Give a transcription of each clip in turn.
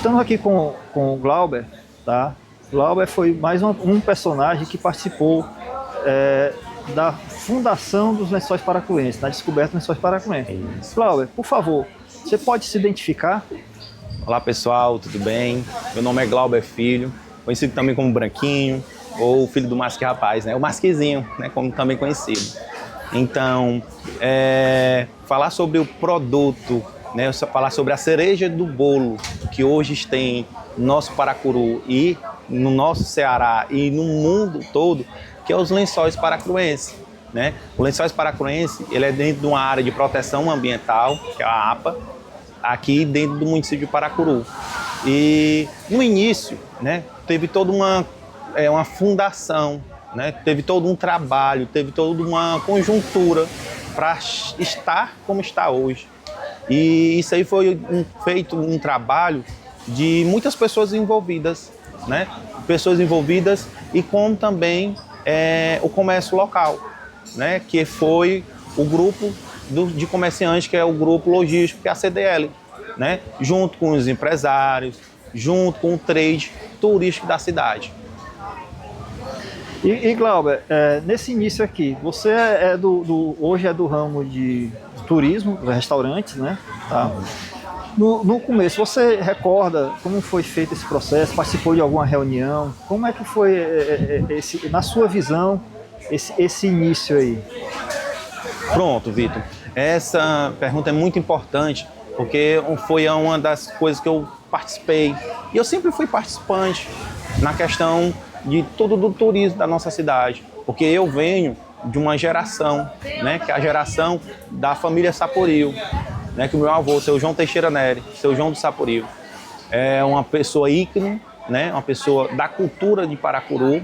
estamos aqui com o Glauber, tá? Glauber foi mais um personagem que participou da fundação dos Lençóis Paracruenses, da descoberta dos Lençóis Paracruenses. Glauber, por favor, você pode se identificar? Olá pessoal, tudo bem? Meu nome é Glauber Filho, conhecido também como Branquinho, ou filho do Masque Rapaz, né? O Masquezinho, né? Como também conhecido. Então, falar sobre o produto, né? Falar sobre a cereja do bolo que hoje tem no nosso Paracuru e no nosso Ceará e no mundo todo, que é os Lençóis Paracruenses, né? O Lençóis Paracruenses, ele é dentro de uma área de proteção ambiental, que é a APA, aqui dentro do município de Paracuru. E no início, né, teve toda uma fundação, né, teve todo um trabalho, teve toda uma conjuntura para estar como está hoje. E isso aí foi feito um trabalho de muitas pessoas envolvidas, né, e como também o comércio local, né, que foi o grupo de comerciantes, que é o grupo logístico, que é a CDL, né? Junto com os empresários, junto com o trade turístico da cidade. E Glauber, nesse início aqui, você hoje é do ramo de turismo, restaurantes, né? Tá. No começo, você recorda como foi feito esse processo? Participou de alguma reunião? Como é que foi, na sua visão, esse início aí? Pronto, Vitor. Essa pergunta é muito importante, porque foi uma das coisas que eu participei. E eu sempre fui participante na questão de tudo do turismo da nossa cidade, porque eu venho de uma geração, né, que é a geração da família Saporil, né, que o meu avô, seu João Teixeira Nery, seu João do Saporil, é uma pessoa ícone, né, uma pessoa da cultura de Paracuru,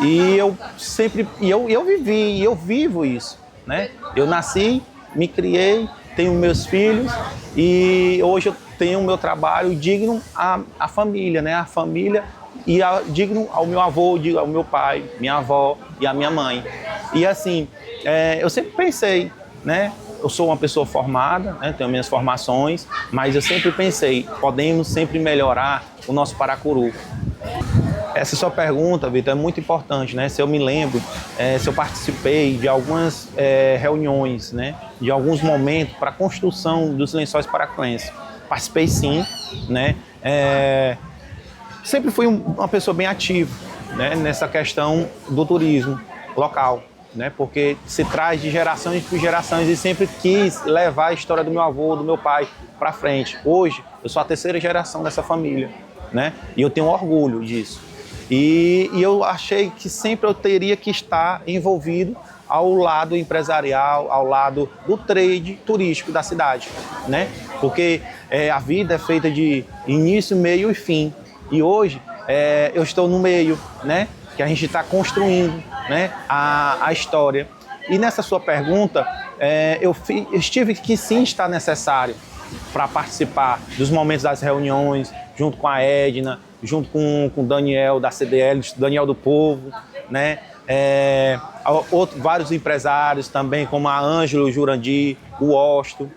e eu sempre, eu vivi, e eu vivo isso, né? Eu nasci, me criei, tenho meus filhos e hoje eu tenho o meu trabalho digno à família, né? A família e digno ao meu avô, ao meu pai, minha avó e à minha mãe. E assim, eu sempre pensei, né? Eu sou uma pessoa formada, né? Tenho minhas formações, mas eu sempre pensei, podemos sempre melhorar o nosso Paracuru. Essa sua pergunta, Vitor, é muito importante, né? Se eu me lembro, se eu participei de algumas reuniões, né? De alguns momentos para a construção dos Lençóis Paracruenses. Participei sim, né? Sempre fui uma pessoa bem ativa, né? Nessa questão do turismo local, né? Porque se traz de gerações por gerações e sempre quis levar a história do meu avô, do meu pai para frente. Hoje, eu sou a terceira geração dessa família, né? E eu tenho orgulho disso. E eu achei que sempre eu teria que estar envolvido ao lado empresarial, ao lado do trade turístico da cidade, né? Porque a vida é feita de início, meio e fim. E hoje eu estou no meio, né? Que a gente está construindo, né? A história. E nessa sua pergunta, eu estive que sim estar necessário para participar dos momentos das reuniões, junto com a Edna, junto com o Daniel da CDL, Daniel do Povo, né? Vários empresários também, como a Ângelo, o Jurandir, o Osto.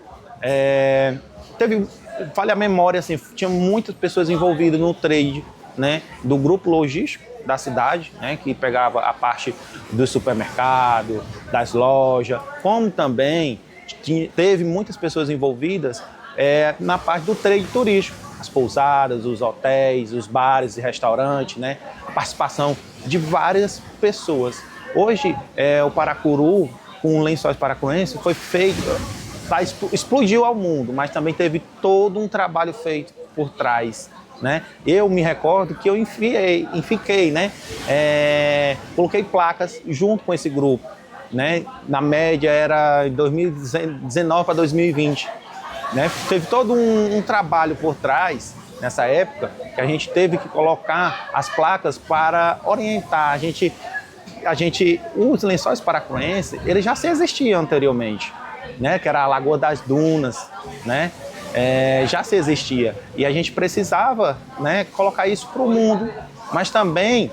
Falha a memória, assim, tinha muitas pessoas envolvidas no trade, né? Do grupo logístico da cidade, né? Que pegava a parte do supermercado, das lojas, como também teve muitas pessoas envolvidas na parte do trade turístico, as pousadas, os hotéis, os bares e restaurantes, né? A participação de várias pessoas. Hoje, o Paracuru, com Lençóis Paracruenses, foi feito, explodiu ao mundo, mas também teve todo um trabalho feito por trás, né? Eu me recordo que eu enfiquei, né? Coloquei placas junto com esse grupo, né? Na média era 2019 para 2020. Né? Teve todo um trabalho por trás, nessa época, que a gente teve que colocar as placas para orientar. Os Lençóis Paracruenses, eles já se existiam anteriormente, né? Que era a Lagoa das Dunas, né? Já se existia. E a gente precisava, né, colocar isso para o mundo, mas também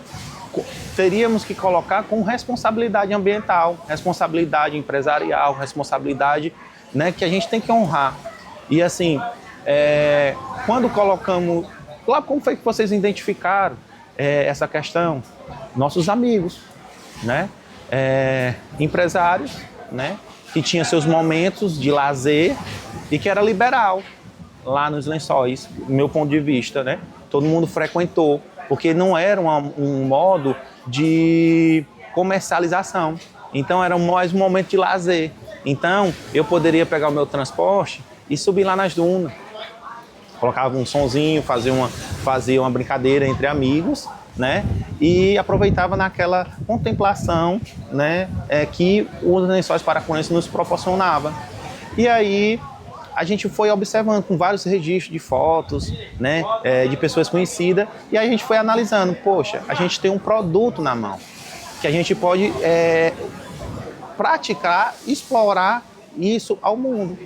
teríamos que colocar com responsabilidade ambiental, responsabilidade empresarial, responsabilidade, né, que a gente tem que honrar. E assim, quando colocamos Claro, como foi que vocês identificaram essa questão? Nossos amigos, né? Empresários, né? Que tinha seus momentos de lazer e que era liberal lá nos Lençóis, do meu ponto de vista, né? Todo mundo frequentou, porque não era um modo de comercialização. Então era mais um momento de lazer. Então eu poderia pegar o meu transporte e subir lá nas dunas. Colocava um sonzinho, fazia uma brincadeira entre amigos, né? E aproveitava naquela contemplação, né? Que os Lençóis Paracunenses nos proporcionava. E aí a gente foi observando com vários registros de fotos, né? De pessoas conhecidas, e aí a gente foi analisando, poxa, a gente tem um produto na mão, que a gente pode praticar, explorar isso ao mundo,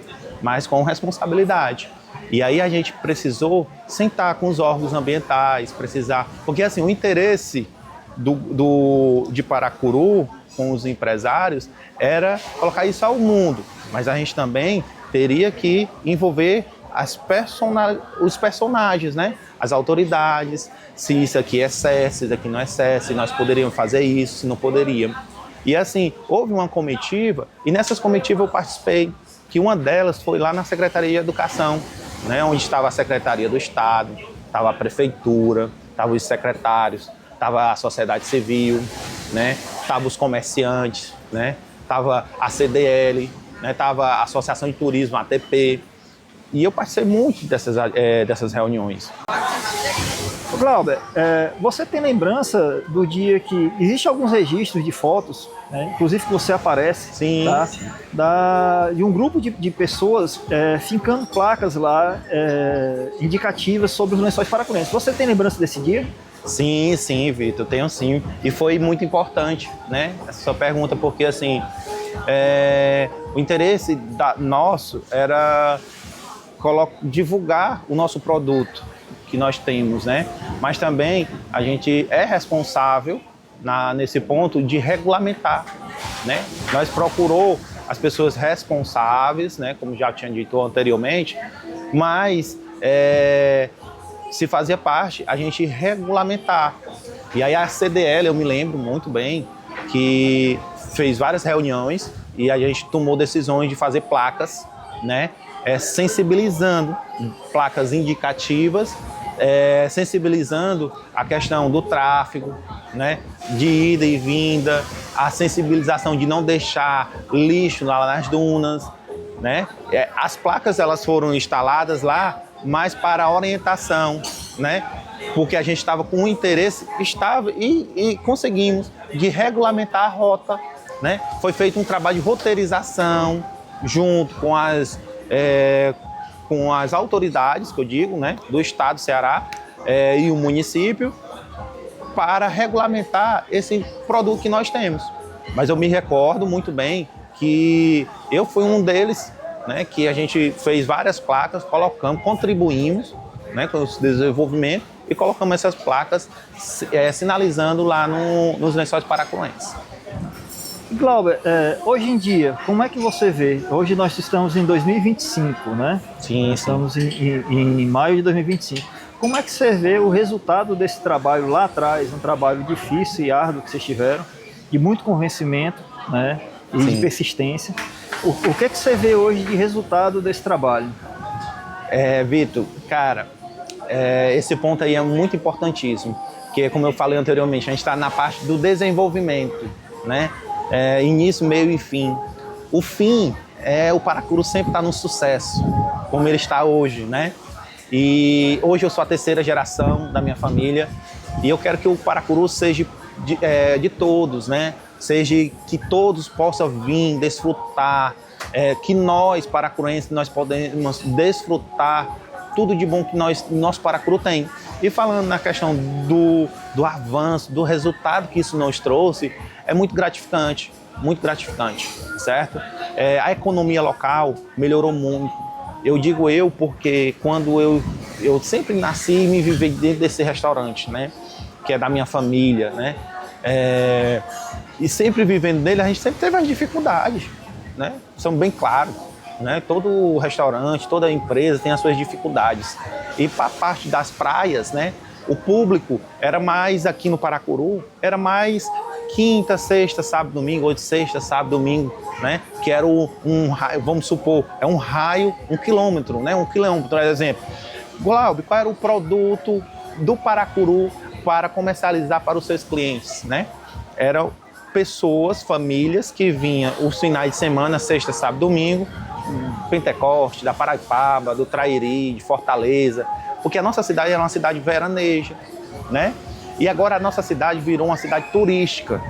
mas com responsabilidade. E aí a gente precisou sentar com os órgãos ambientais, porque assim, o interesse de Paracuru com os empresários era colocar isso ao mundo, mas a gente também teria que envolver os personagens, né? As autoridades, se isso aqui é excesso, se isso aqui não é excesso, se nós poderíamos fazer isso, se não poderíamos. E assim, houve uma comitiva, e nessas comitivas eu participei, que uma delas foi lá na Secretaria de Educação, né? Onde estava a Secretaria do Estado, estava a Prefeitura, estavam os secretários, estava a sociedade civil, né? Estavam os comerciantes, né? Estava a CDL, né? Estava a Associação de Turismo, a ATP, e eu participei muito dessas reuniões. Glauber, você tem lembrança do dia que... Existem alguns registros de fotos, né? Inclusive que você aparece, sim, tá? sim. De um grupo de pessoas fincando placas lá indicativas sobre os Lençóis Paracunenses. Você tem lembrança desse dia? Sim, sim, Vitor, tenho sim. E foi muito importante, né? Essa sua pergunta, porque assim, o interesse nosso era divulgar o nosso produto que nós temos, né? Mas também a gente é responsável nesse ponto de regulamentar, né? Nós procurou as pessoas responsáveis, né? Como já tinha dito anteriormente, mas se fazia parte a gente regulamentar. E aí a CDL, eu me lembro muito bem, que fez várias reuniões e a gente tomou decisões de fazer placas, né? Sensibilizando, placas indicativas, sensibilizando a questão do tráfego, né? De ida e vinda, a sensibilização de não deixar lixo lá nas dunas, né? As placas elas foram instaladas lá, mas para a orientação, né? Porque a gente estava com um interesse, e conseguimos de regulamentar a rota, né? Foi feito um trabalho de roteirização junto com as autoridades, que eu digo, né? Do estado do Ceará e o município, para regulamentar esse produto que nós temos. Mas eu me recordo muito bem que eu fui um deles, né, que a gente fez várias placas, contribuímos, né, com o desenvolvimento e colocamos essas placas sinalizando lá nos Lençóis Paracunenses. Glauber, hoje em dia, como é que você vê? Hoje nós estamos em 2025, né? Sim, estamos em maio de 2025. Como é que você vê o resultado desse trabalho lá atrás, um trabalho difícil e árduo que vocês tiveram, de muito convencimento, né, e de persistência? O que é que você vê hoje de resultado desse trabalho? Vitor, cara, esse ponto aí é muito importantíssimo, porque como eu falei anteriormente, a gente está na parte do desenvolvimento, né? Início, meio e fim. O fim o Paracuru sempre está no sucesso, como ele está hoje, né? E hoje eu sou a terceira geração da minha família e eu quero que o Paracuru seja de todos, né? Seja que todos possam vir, desfrutar, que nós, paracurenses, nós podemos desfrutar tudo de bom que nosso Paracuru tem. E falando na questão do avanço, do resultado que isso nos trouxe, é muito gratificante, certo? A economia local melhorou muito. Eu digo porque quando eu sempre nasci e me vivi dentro desse restaurante, né? Que é da minha família, né? E sempre vivendo nele, a gente sempre teve as dificuldades, né? São bem claros. né? Todo restaurante, toda empresa tem as suas dificuldades. E para a parte das praias, né? O público era mais, aqui no Paracuru, era mais quinta, sexta, sábado, domingo, ou de sexta, sábado, domingo, né? Que era um raio, vamos supor, é um raio, 1 quilômetro, né? 1 quilômetro, por exemplo. Glauber, qual era o produto do Paracuru para comercializar para os seus clientes, né? Eram pessoas, famílias que vinham os finais de semana, sexta, sábado, domingo, Pentecoste, da Paraipaba, do Trairi, de Fortaleza, porque a nossa cidade era uma cidade veraneja, né? E agora a nossa cidade virou uma cidade turística,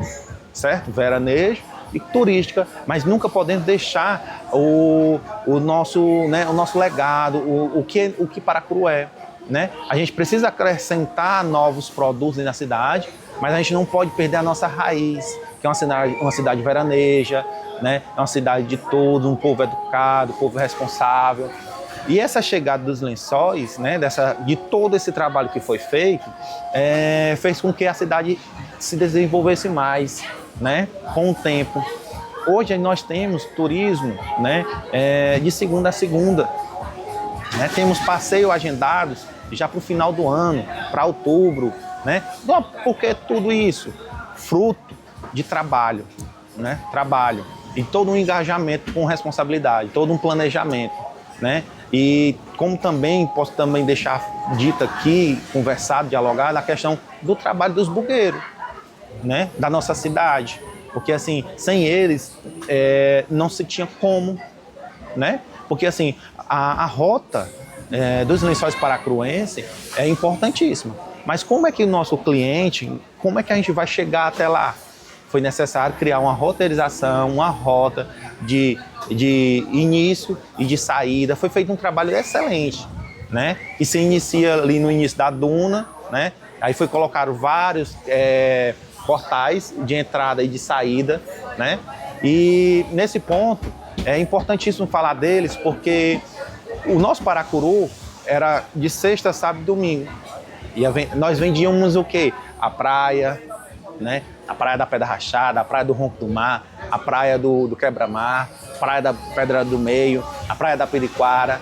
certo? Veranejo e turística, mas nunca podemos deixar o nosso legado, o que Paracuru é, né? A gente precisa acrescentar novos produtos na cidade, mas a gente não pode perder a nossa raiz, que é uma cidade veraneja, né? É uma cidade de todos, um povo educado, um povo responsável. E essa chegada dos Lençóis, né, de todo esse trabalho que foi feito, fez com que a cidade se desenvolvesse mais, né, com o tempo. Hoje nós temos turismo, né, de segunda a segunda. Né? Temos passeios agendados já para o final do ano, para outubro. Né? Por que tudo isso? Fruto de trabalho, né? Trabalho. E todo um engajamento com responsabilidade, todo um planejamento. Né? E como também posso também deixar dito aqui, conversado, dialogado, a questão do trabalho dos bugueiros, né? Da nossa cidade. Porque assim, sem eles não se tinha como, né? Porque assim, a rota dos Lençóis Paracruenses é importantíssima. Mas como é que o nosso cliente, como é que a gente vai chegar até lá? Foi necessário criar uma roteirização, uma rota de início e de saída. Foi feito um trabalho excelente, né? Que se inicia ali no início da duna, né? Aí foi colocado vários portais de entrada e de saída, né? E nesse ponto é importantíssimo falar deles, porque o nosso Paracuru era de sexta, sábado e domingo. E nós vendíamos o quê? A praia, né? A praia da Pedra Rachada, a praia do Ronco do Mar, a praia do Quebra-Mar, a praia da Pedra do Meio, a praia da Periquara.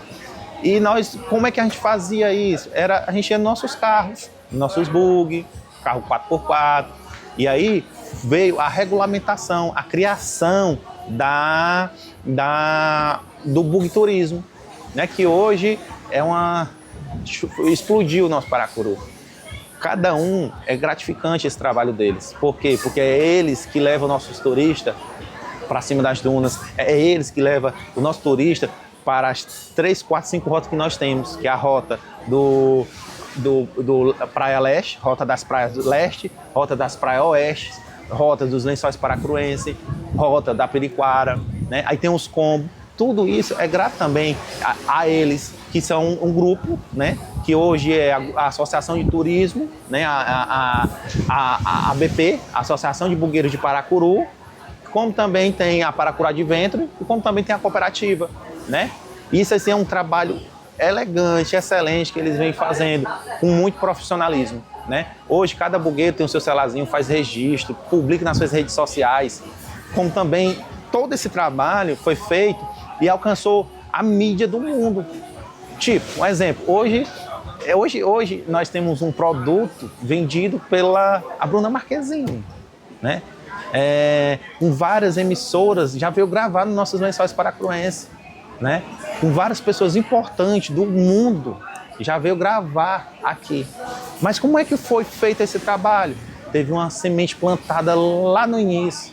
E nós, como é que a gente fazia isso? A gente ia nos nossos carros, nossos bug, carro 4x4. E aí veio a regulamentação, a criação do bug turismo, né? Que hoje explodiu o nosso Paracuru. Cada um é gratificante esse trabalho deles. Por quê? Porque é eles que levam nossos turistas para cima das dunas, é eles que levam o nosso turista para as 3, 4, 5 rotas que nós temos, que é a rota do Praia Leste, rota das praias leste, rota das praias oeste, rota dos Lençóis Paracruenses, rota da Periquara, né? Aí tem os combos. Tudo isso é grato também a eles, que são um grupo, né? Que hoje é a Associação de Turismo, né? a ABP, a Associação de Bugueiros de Paracuru, como também tem a Paracuru Adventure e como também tem a cooperativa, né? Isso assim, é um trabalho elegante, excelente, que eles vêm fazendo com muito profissionalismo, né? Hoje cada bugueiro tem o seu celularzinho, faz registro, publica nas suas redes sociais, como também todo esse trabalho foi feito e alcançou a mídia do mundo. Tipo, um exemplo, hoje nós temos um produto vendido pela Bruna Marquezine, né? Com várias emissoras, já veio gravar nos nossos Lençóis Paracruenses, né? Com várias pessoas importantes do mundo, já veio gravar aqui. Mas como é que foi feito esse trabalho? Teve uma semente plantada lá no início.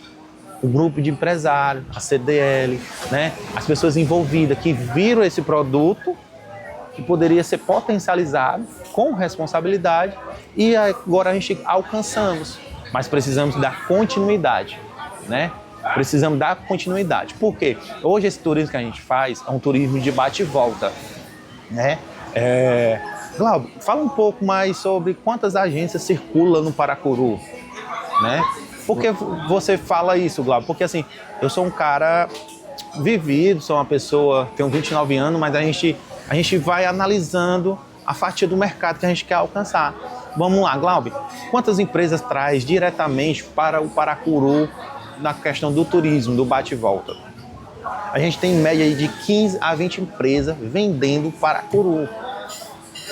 O grupo de empresários, a CDL, né? As pessoas envolvidas que viram esse produto que poderia ser potencializado com responsabilidade e agora a gente alcançamos, mas precisamos dar continuidade, né? Precisamos dar continuidade. Por quê? Hoje esse turismo que a gente faz é um turismo de bate e volta, né? Glauber, fala um pouco mais sobre quantas agências circulam no Paracuru, né? Por que você fala isso, Glauber? Porque assim, eu sou um cara vivido, sou uma pessoa, tenho 29 anos, mas a gente vai analisando a fatia do mercado que a gente quer alcançar. Vamos lá, Glauber, quantas empresas traz diretamente para o Paracuru na questão do turismo, do bate e volta? a gente tem em média de 15 a 20 empresas vendendo paracuru.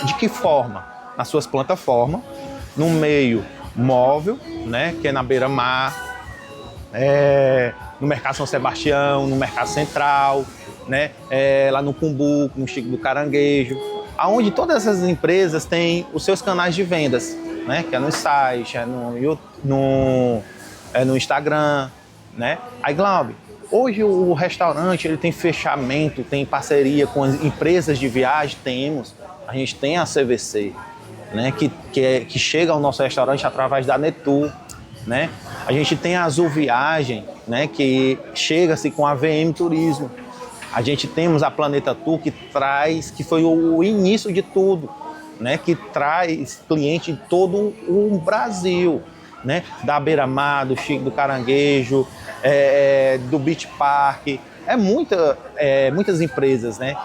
De que forma? Nas suas plataformas, no meio móvel, né, que é na beira-mar, no Mercado São Sebastião, no Mercado Central, né, lá no Cumbuco, no Chico do Caranguejo, aonde todas essas empresas têm os seus canais de vendas, né, que é no site, no Instagram, né. Aí, Glauber, hoje o restaurante ele tem fechamento, tem parceria com as empresas de viagem, a gente tem a CVC, né, que chega ao nosso restaurante através da Netur, né. A gente tem a Azul Viagem, né, que chega-se com a VM Turismo. A gente temos a Planeta Tour que foi o início de tudo, né, que traz cliente em todo o Brasil, né, da Beira-Mar, do Chico do Caranguejo, do Beach Park. Muitas empresas, né,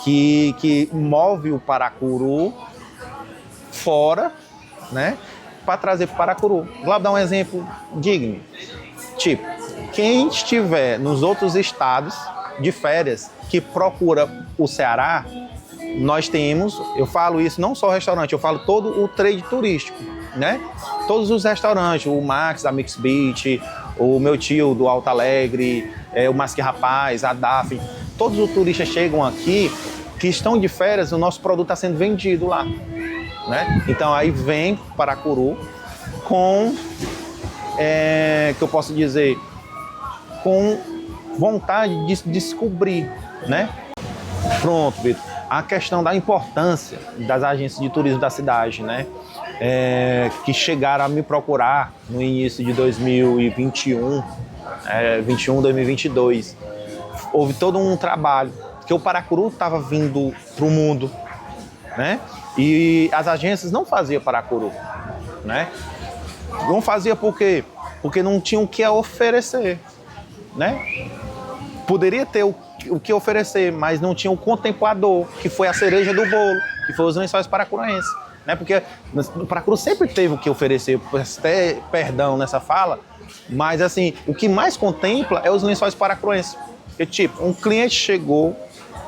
que movem o paracuru fora, né, para trazer para o paracuru. Vou dar um exemplo digno. Tipo, quem estiver nos outros estados de férias que procura o Ceará, nós temos, eu falo isso não só o restaurante, eu falo todo o trade turístico, né? Todos os restaurantes, o Max da Mix Beach, o meu tio do Alto Alegre, o Masque Rapaz, a Daphne, todos os turistas chegam aqui que estão de férias, o nosso produto está sendo vendido lá, né? Então aí vem paracuru com, que eu posso dizer, com vontade de descobrir, né? Pronto, Vitor. A questão da importância das agências de turismo da cidade, né? Que chegaram a me procurar no início de 2021, 2022. Houve todo um trabalho, que o paracuru estava vindo para o mundo, né? E as agências não faziam paracuru, né? Não fazia por quê? Porque não tinham o que oferecer, né? Poderia ter o que oferecer, mas não tinha o contemplador, que foi a cereja do bolo, que foi os lençóis paracuruenses, né? Porque o paracuru sempre teve o que oferecer, até perdão nessa fala, mas assim, o que mais contempla é os lençóis paracuruenses. Porque, tipo, um cliente chegou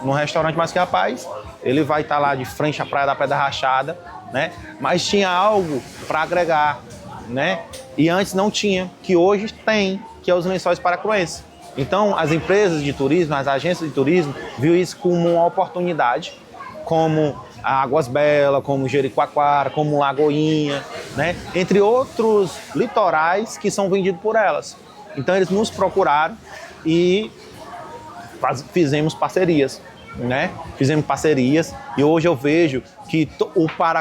no restaurante Masque Rapaz, ele vai estar lá de frente à Praia da Pedra Rachada, né? Mas tinha algo para agregar, né? E antes não tinha, que hoje tem, que é os lençóis paracuruenses. Então, as empresas de turismo, as agências de turismo, viu isso como uma oportunidade, como a Águas Belas, como Jericoacoara, como Lagoinha, né? Entre outros litorais que são vendidos por elas. Então, eles nos procuraram e fizemos parcerias, né? Fizemos parcerias e hoje eu vejo que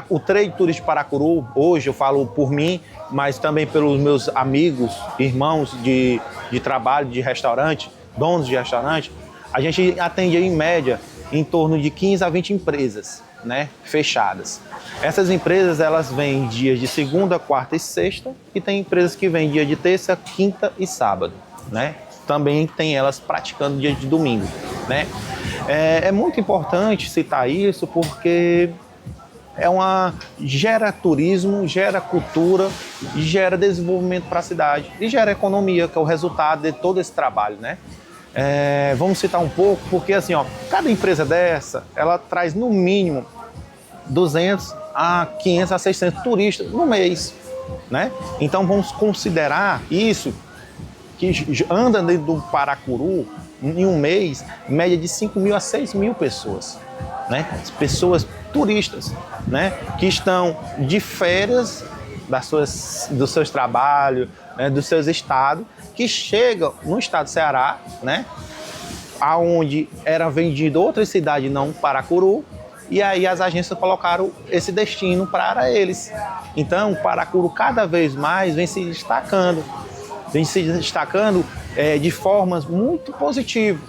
o trade turístico paracuru, hoje eu falo por mim, mas também pelos meus amigos, irmãos de trabalho, de restaurante, donos de restaurante, a gente atende em média em torno de 15 a 20 empresas, né, fechadas. Essas empresas, elas vêm dias de segunda, quarta e sexta e tem empresas que vêm dia de terça, quinta e sábado, né? Também tem elas praticando dia de domingo, né? É muito importante citar isso porque gera turismo, gera cultura, gera desenvolvimento para a cidade e gera economia, que é o resultado de todo esse trabalho, né? Vamos citar um pouco, porque assim, ó, cada empresa dessa, ela traz no mínimo 200 a 500 a 600 turistas no mês, né? Então vamos considerar isso, que anda dentro do paracuru em um mês, em média de 5 mil a 6 mil pessoas, né? Pessoas turistas, né? Que estão de férias dos seus trabalhos, né? Dos seus estados, que chegam no estado do Ceará, né? Aonde era vendido outra cidade, não paracuru, e aí as agências colocaram esse destino para eles. Então, o paracuru cada vez mais vem se destacando de formas muito positivas,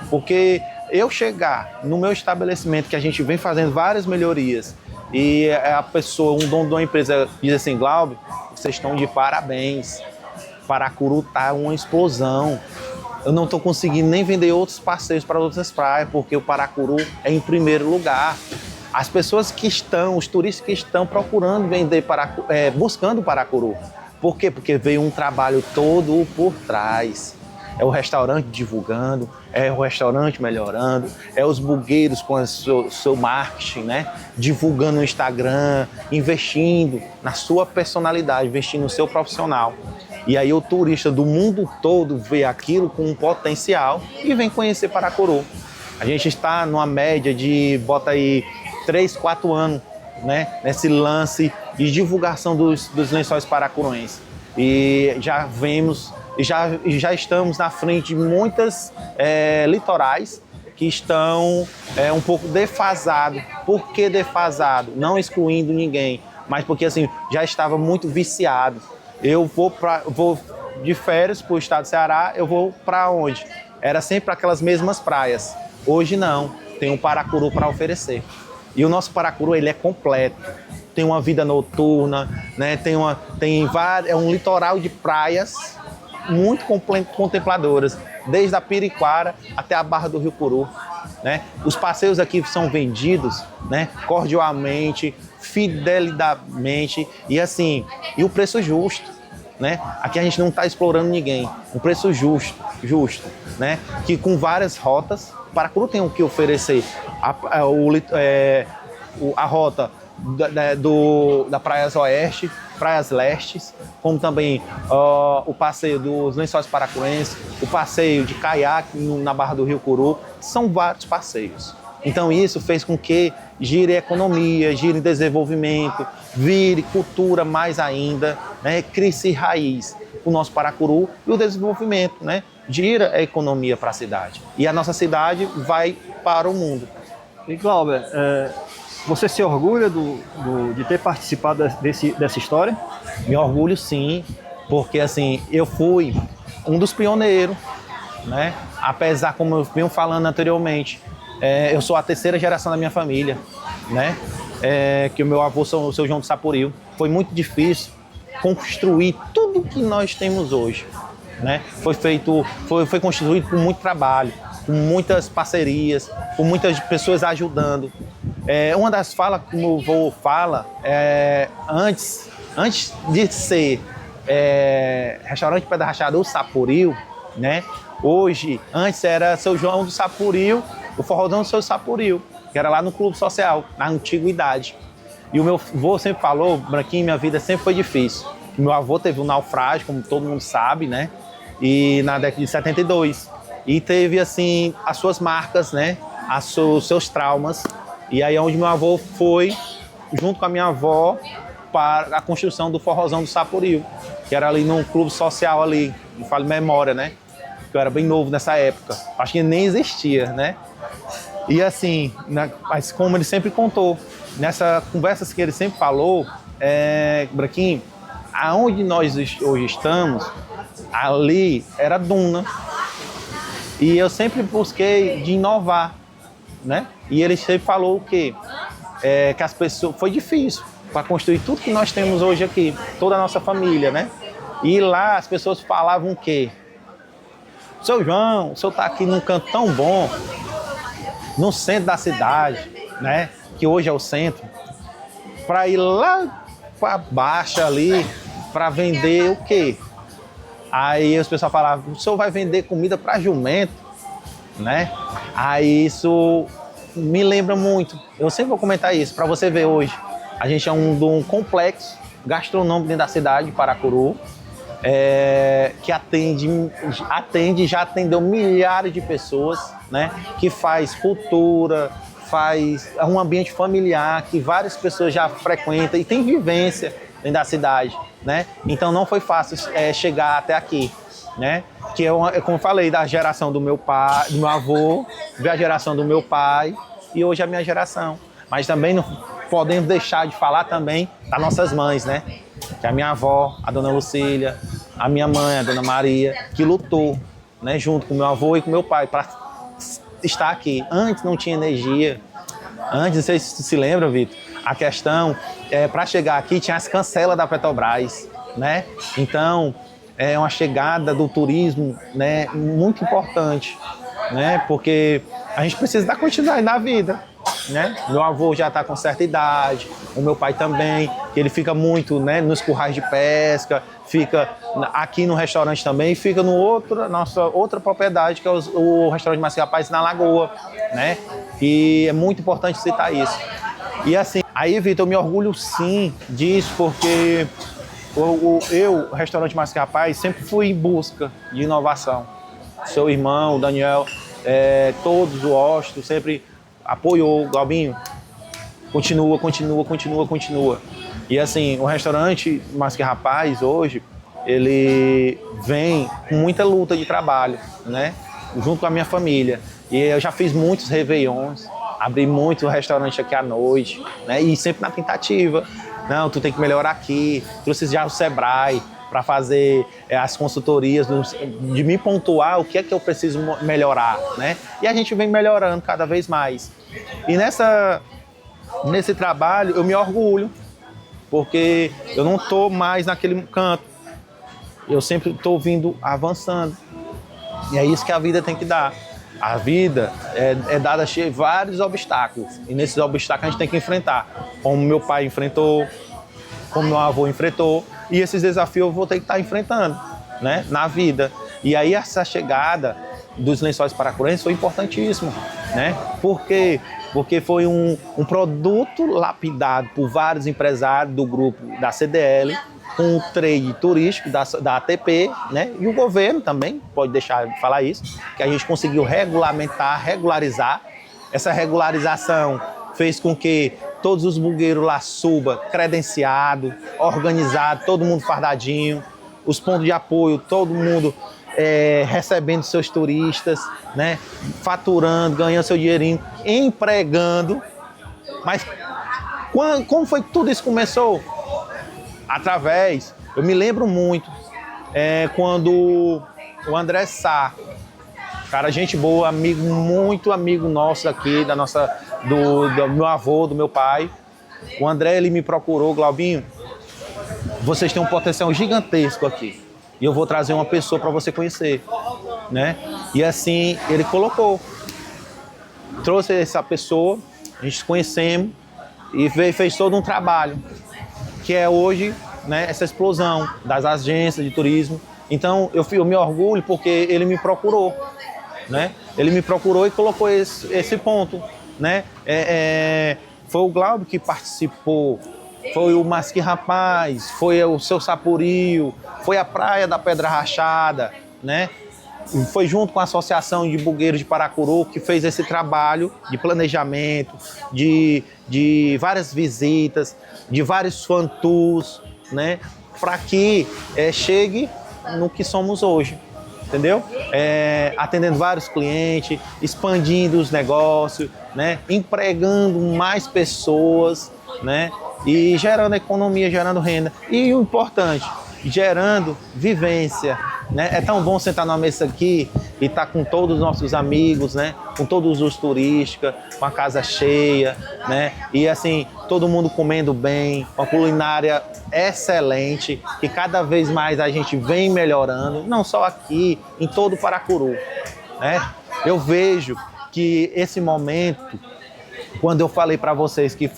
porque eu chegar no meu estabelecimento, que a gente vem fazendo várias melhorias, e a pessoa, um dono de uma empresa, diz assim: Glauber, vocês estão de parabéns, paracuru tá uma explosão, eu não estou conseguindo nem vender outros passeios para outras praias, porque o paracuru é em primeiro lugar. As pessoas que estão, os turistas que estão procurando vender buscando paracuru. Por quê? Porque veio um trabalho todo por trás. É o restaurante divulgando, é o restaurante melhorando, é os bugueiros com o seu marketing, né? Divulgando no Instagram, investindo na sua personalidade, investindo no seu profissional. E aí o turista do mundo todo vê aquilo com um potencial e vem conhecer Paracuru. A gente está numa média de, bota aí, 3, 4 anos, né? Nesse lance de divulgação dos lençóis paracuruenses. E já vemos, já estamos na frente de muitas litorais que estão um pouco defasados. Por que defasado? Não excluindo ninguém, mas porque assim, já estava muito viciado. Eu vou de férias para o estado do Ceará, eu vou para onde? Era sempre aquelas mesmas praias. Hoje não, tem um Paracuru para oferecer. E o nosso Paracuru, ele é completo. Tem uma vida noturna, né? É um litoral de praias muito contempladoras, desde a Piriquara até a Barra do Rio Curu, né? Os passeios aqui são vendidos, né? Cordialmente, fidelidade e assim, e o preço justo, né? Aqui a gente não está explorando ninguém, um preço justo, né? Que com várias rotas, Paracuru tem o que oferecer. A rota da Praias Oeste, Praias Lestes, como também o passeio dos Lençóis Paracurenses, o passeio de caiaque na Barra do Rio Curu, são vários passeios. Então isso fez com que gire economia, gire desenvolvimento, vire cultura mais ainda, né? Cresce raiz o nosso Paracuru e o desenvolvimento, né? Gira a economia para a cidade. E a nossa cidade vai para o mundo. E Glauber, você se orgulha de ter participado dessa história? Me orgulho sim, porque assim, eu fui um dos pioneiros, né? Apesar, como eu venho falando anteriormente, eu sou a terceira geração da minha família, né? Que o meu avô, o seu João do Sapuril. Foi muito difícil construir tudo que nós temos hoje, né? Foi construído com muito trabalho, com muitas parcerias, com muitas pessoas ajudando. Uma das falas que o meu avô fala, antes de ser restaurante Pedra Rachada ou Sapuril, né? Hoje, antes era seu João do Sapuril, o forrozão do seu Sapuril, que era lá no Clube Social, na antiguidade. E o meu avô sempre falou, Branquinho, minha vida sempre foi difícil. Meu avô teve um naufrágio, como todo mundo sabe, né? E na década de 72. E teve, assim, as suas marcas, né? Os seus traumas. E aí é onde meu avô foi, junto com a minha avó, para a construção do forrozão do Sapuril, que era ali no Clube Social ali, não falo memória, né? Que eu era bem novo nessa época. Acho que nem existia, né? E assim, mas como ele sempre contou, nessas conversas que ele sempre falou, Branquinho, aonde nós hoje estamos, ali era duna. E eu sempre busquei de inovar, né? E ele sempre falou o quê? Que as pessoas... Foi difícil para construir tudo que nós temos hoje aqui, toda a nossa família, né? E lá as pessoas falavam o quê? Seu João, o senhor está aqui num canto tão bom, no centro da cidade, né? Que hoje é o centro, para ir lá para baixo ali, para vender o quê? Aí os pessoal falavam, o senhor vai vender comida para jumento, né? Aí isso me lembra muito. Eu sempre vou comentar isso, para você ver hoje. A gente é um complexo gastronômico dentro da cidade de Paracuru, que já atendeu milhares de pessoas, né? Que faz cultura, faz um ambiente familiar que várias pessoas já frequentam e tem vivência dentro da cidade, né? Então não foi fácil chegar até aqui, né? Que como eu falei, da geração do meu pai, do meu avô, veio a geração do meu pai e hoje é a minha geração. Mas também não podemos deixar de falar também das nossas mães, né? Que é a minha avó, a dona Lucília, a minha mãe, a dona Maria, que lutou, né, junto com meu avô e com meu pai para estar aqui. Antes não tinha energia. Antes, não sei se você se lembra, Vitor, a questão para chegar aqui tinha as cancelas da Petrobras, né? Então, é uma chegada do turismo, né, muito importante, né? Porque a gente precisa dar continuidade na vida, né? Meu avô já está com certa idade, o meu pai também, que ele fica muito, né, nos currais de pesca, fica aqui no restaurante também, fica nossa outra propriedade, que é o restaurante Massinha Rapaz na Lagoa, né? E é muito importante citar isso. E assim, aí, Vitor, eu me orgulho sim disso, porque o restaurante Massinha Rapaz, sempre fui em busca de inovação. Seu irmão, o Daniel, todos, o Osto, sempre apoiou, Galbinho, continua. E assim, o restaurante Massinha Rapaz hoje, ele vem com muita luta de trabalho, né? Junto com a minha família. E eu já fiz muitos réveillons, abri muito restaurante aqui à noite, né? E sempre na tentativa. Não, tu tem que melhorar aqui. Trouxe já o Sebrae para fazer as consultorias, de me pontuar o que é que eu preciso melhorar, né? E a gente vem melhorando cada vez mais. E nesse trabalho eu me orgulho, porque eu não estou mais naquele canto. Eu sempre estou vindo avançando. E é isso que a vida tem que dar. A vida é dada cheia de vários obstáculos. E nesses obstáculos a gente tem que enfrentar. Como meu pai enfrentou, como meu avô enfrentou. E esses desafios eu vou ter que estar enfrentando, né, na vida. E aí essa chegada dos Lençóis Paracurenses foi importantíssimo, né? Por quê? Porque foi um produto lapidado por vários empresários do grupo da CDL, com o trade turístico da ATP, né? E o governo também, pode deixar de falar isso, que a gente conseguiu regularizar. Essa regularização fez com que todos os bugueiros lá subam credenciado, organizado, todo mundo fardadinho, os pontos de apoio, todo mundo recebendo seus turistas, né? Faturando, ganhando seu dinheirinho, empregando. Mas como foi que tudo isso começou? Eu me lembro muito, quando o André Sá, cara, gente boa, muito amigo nosso aqui, do meu avô, do meu pai. O André, ele me procurou, Glaubinho, vocês têm um potencial gigantesco aqui. E eu vou trazer uma pessoa para você conhecer, né? E assim, ele trouxe essa pessoa, a gente se conhecemos e fez todo um trabalho, que é hoje, né, essa explosão das agências de turismo. Então, eu me orgulho porque ele me procurou, né? Ele me procurou e colocou esse ponto, né? Foi o Glauber que participou, foi o Massinha Rapaz, foi o Seu Sapurio, foi a Praia da Pedra Rachada, né? Foi junto com a Associação de Bugueiros de Paracuru que fez esse trabalho de planejamento, de várias visitas, de vários fan tours, né? Para que chegue no que somos hoje, entendeu? Atendendo vários clientes, expandindo os negócios, né? Empregando mais pessoas, né? E gerando economia, gerando renda. E o importante, gerando vivência, né? É tão bom sentar numa mesa aqui e estar com todos os nossos amigos, né? Com todos os turistas, com a casa cheia, né? E assim, todo mundo comendo bem, uma culinária excelente, que cada vez mais a gente vem melhorando, não só aqui, em todo o Paracuru, né? Eu vejo que esse momento, quando eu falei para vocês que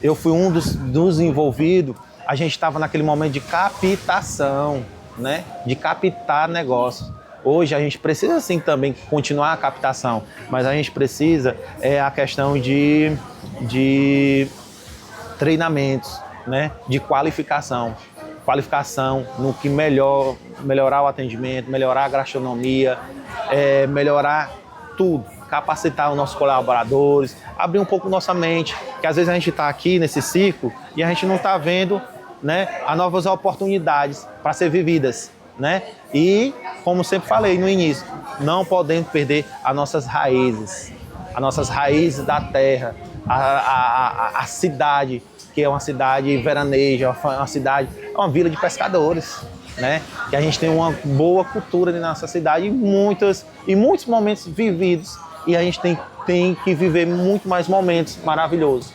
eu fui um dos envolvidos, a gente estava naquele momento de captação, né? De captar negócios. Hoje a gente precisa sim também continuar a captação, mas a gente precisa a questão de treinamentos, né? De qualificação no que melhorar o atendimento, melhorar a gastronomia, melhorar tudo, capacitar os nossos colaboradores, abrir um pouco nossa mente, que às vezes a gente está aqui nesse ciclo e a gente não está vendo, né, as novas oportunidades para ser vividas, né? E, como sempre falei no início, não podemos perder as nossas raízes da terra, a cidade, que é uma cidade veraneja, uma vila de pescadores, né? Que a gente tem uma boa cultura na nossa cidade e muitos momentos vividos, e a gente tem que viver muito mais momentos maravilhosos.